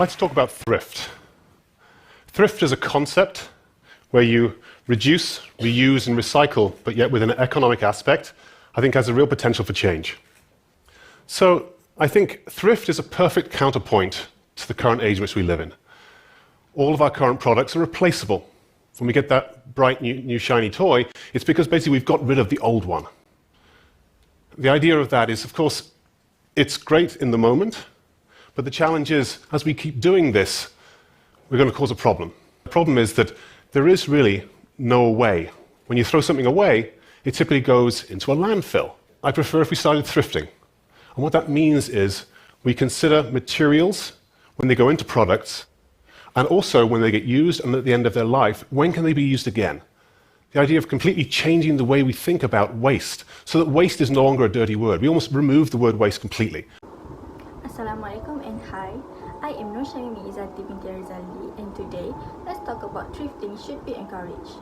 Let's talk about thrift. Thrift is a concept where you reduce, reuse, and recycle, but yet with an economic aspect, I think has a real potential for change. So I think thrift is a perfect counterpoint to the current age in which we live in. All of our current products are replaceable. When we get that bright, new shiny toy, it's because basically we've got rid of the old one. The idea of that is, of course, it's great in the moment, but the challenge is, as we keep doing this, we're going to cause a problem. The problem is that there is really no way. When you throw something away, it typically goes into a landfill. I prefer if we started thrifting. And what that means is we consider materials when they go into products, and also when they get used and at the end of their life, when can they be used again? The idea of completely changing the way we think about waste, so that waste is no longer a dirty word. We almost remove the word waste completely. Assalamualaikum and hi, I am Mimihayu Md Yusof, and today let's talk about thrifting should be encouraged.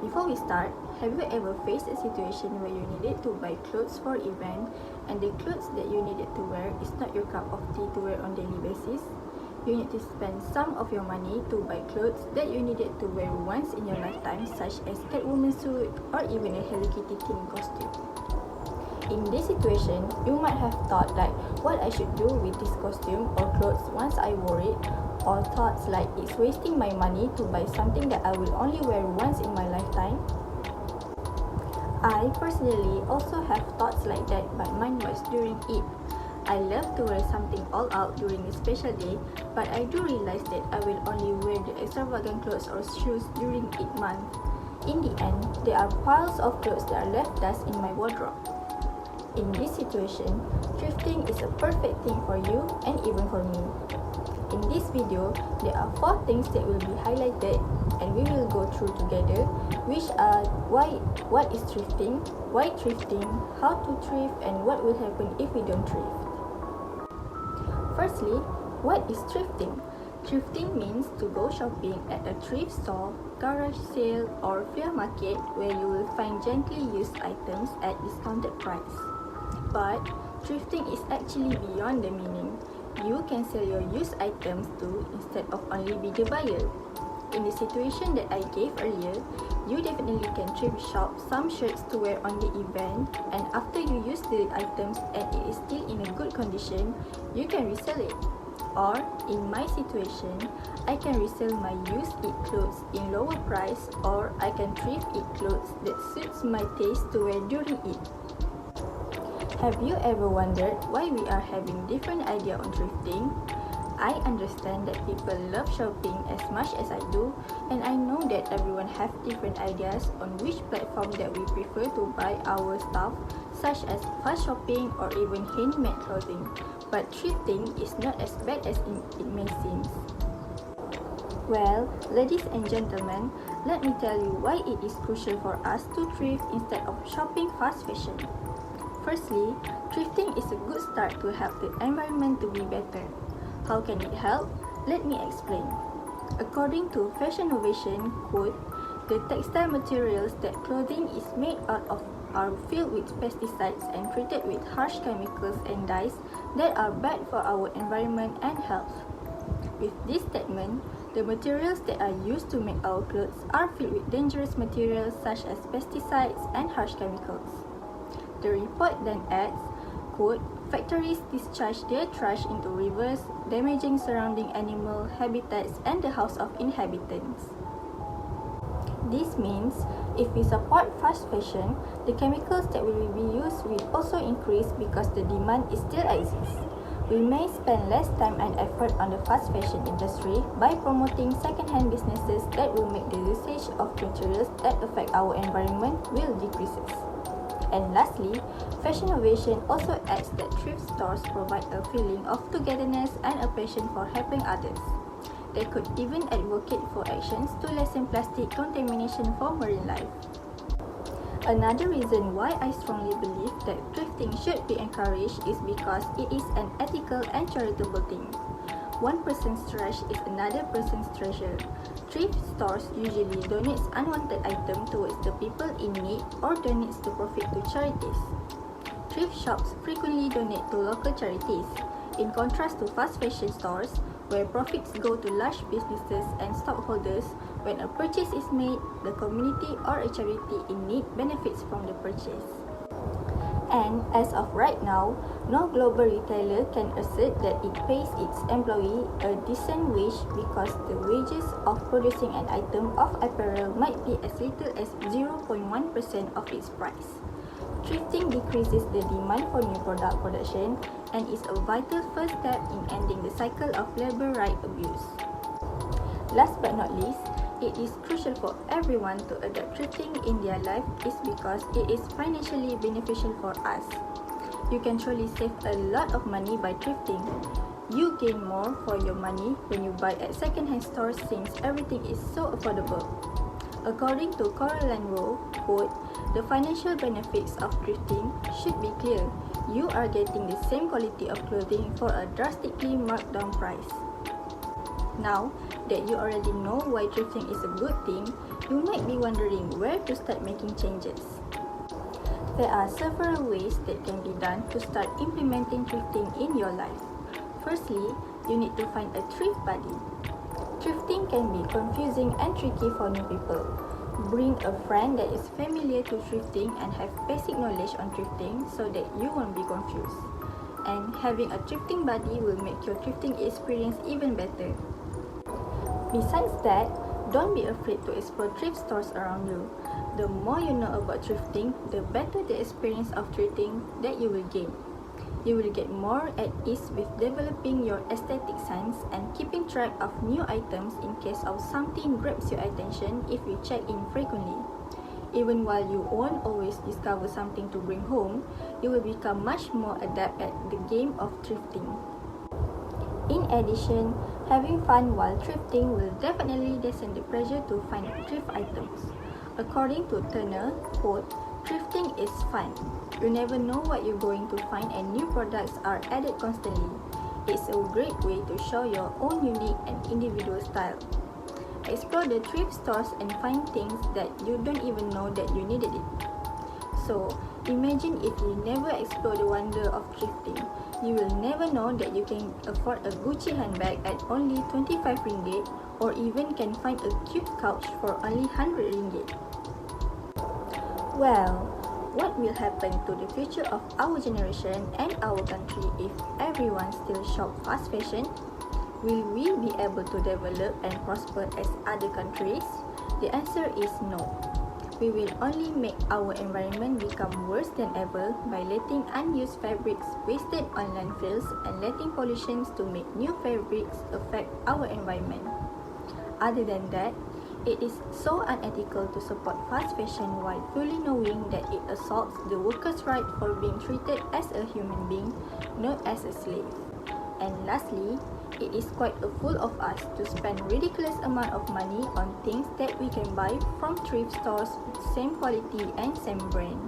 Before we start, have you ever faced a situation where you needed to buy clothes for an event and the clothes that you needed to wear is not your cup of tea to wear on a daily basis? You need to spend some of your money to buy clothes that you needed to wear once in your lifetime, such as Catwoman suit or even a Hello Kitty theme costume. In this situation, you might have thought like what I should do with this costume or clothes once I wore it, or thoughts like it's wasting my money to buy something that I will only wear once in my lifetime. I personally also have thoughts like that, but mine was during Eid. I love to wear something all out during a special day, but I do realize that I will only wear the extravagant clothes or shoes during Eid month. In the end, there are piles of clothes that are left dust in my wardrobe. In this situation, thrifting is a perfect thing for you and even for me. In this video, there are 4 things that will be highlighted and we will go through together, which are what is thrifting, why thrifting, how to thrift, and what will happen if we don't thrift. Firstly, what is thrifting? Thrifting means to go shopping at a thrift store, garage sale, or flea market where you will find gently used items at discounted price. But thrifting is actually beyond the meaning. You can sell your used items too instead of only be the buyer. In the situation that I gave earlier, you definitely can thrift shop some shirts to wear on the event, and after you use the items and it is still in a good condition, you can resell it. Or, in my situation, I can resell my used Eid clothes in lower price, or I can thrift Eid clothes that suits my taste to wear during Eid. Have you ever wondered why we are having different idea on thrifting? I understand that people love shopping as much as I do, and I know that everyone have different ideas on which platform that we prefer to buy our stuff, such as fast shopping or even handmade clothing. But thrifting is not as bad as it may seem. Well, ladies and gentlemen, let me tell you why it is crucial for us to thrift instead of shopping fast fashion. Firstly, thrifting is a good start to help the environment to be better. How can it help? Let me explain. According to Fashion Innovation quote, the textile materials that clothing is made out of are filled with pesticides and treated with harsh chemicals and dyes that are bad for our environment and health. With this statement, the materials that are used to make our clothes are filled with dangerous materials such as pesticides and harsh chemicals. The report then adds, quote, factories discharge their trash into rivers, damaging surrounding animal habitats and the house of inhabitants. This means, if we support fast fashion, the chemicals that will be used will also increase because the demand is still exists. We may spend less time and effort on the fast fashion industry by promoting second-hand businesses that will make the usage of materials that affect our environment will decreases. And lastly, Fashion Innovation also adds that thrift stores provide a feeling of togetherness and a passion for helping others. They could even advocate for actions to lessen plastic contamination for marine life. Another reason why I strongly believe that thrifting should be encouraged is because it is an ethical and charitable thing. One person's trash is another person's treasure. Thrift stores usually donate unwanted items towards the people in need or donates the profit to charities. Thrift shops frequently donate to local charities. In contrast to fast fashion stores, where profits go to large businesses and stockholders. When a purchase is made, the community or a charity in need benefits from the purchase. And as of right now, no global retailer can assert that it pays its employee a decent wage because the wages of producing an item of apparel might be as little as 0.1% of its price. Thrifting decreases the demand for new product production and is a vital first step in ending the cycle of labor right abuse. Last but not least, it is crucial for everyone to adopt thrifting in their life is because it is financially beneficial for us. You can truly save a lot of money by thrifting. You gain more for your money when you buy at second-hand stores since everything is so affordable. According to Caroline Rowe, quote, "The financial benefits of thrifting should be clear. You are getting the same quality of clothing for a drastically marked down price." Now that you already know why thrifting is a good thing, you might be wondering where to start making changes. There are several ways that can be done to start implementing thrifting in your life. Firstly, you need to find a thrift buddy. Thrifting can be confusing and tricky for new people. Bring a friend that is familiar to thrifting and have basic knowledge on thrifting so that you won't be confused. And having a thrifting buddy will make your thrifting experience even better. Besides that, don't be afraid to explore thrift stores around you. The more you know about thrifting, the better the experience of thrifting that you will gain. You will get more at ease with developing your aesthetic sense and keeping track of new items in case of something grabs your attention if you check in frequently. Even while you won't always discover something to bring home, you will become much more adept at the game of thrifting. In addition, having fun while thrifting will definitely lessen the pressure to find thrift items. According to Turner, quote, "Thrifting is fun. You never know what you're going to find and new products are added constantly. It's a great way to show your own unique and individual style. Explore the thrift stores and find things that you don't even know that you needed it." So, imagine if you never explore the wonder of thrifting. You will never know that you can afford a Gucci handbag at only 25 ringgit or even can find a cute couch for only 100 ringgit. Well, what will happen to the future of our generation and our country if everyone still shop fast fashion? Will we be able to develop and prosper as other countries? The answer is no. We will only make our environment become worse than ever by letting unused fabrics wasted on landfills and letting pollutions to make new fabrics affect our environment. Other than that, it is so unethical to support fast fashion while fully knowing that it assaults the workers' right for being treated as a human being, not as a slave. And lastly, it is quite a fool of us to spend ridiculous amount of money on things that we can buy from thrift stores with same quality and same brand.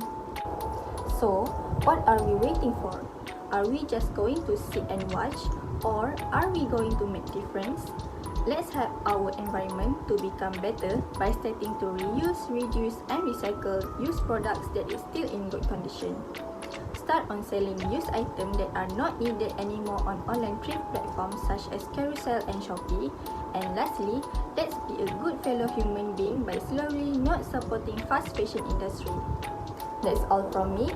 So, what are we waiting for? Are we just going to sit and watch, or are we going to make difference? Let's help our environment to become better by starting to reuse, reduce, and recycle used products that is still in good condition. Start on selling used items that are not needed anymore on online thrift platforms such as Carousel and Shopee. And lastly, let's be a good fellow human being by slowly not supporting fast fashion industry. That's all from me.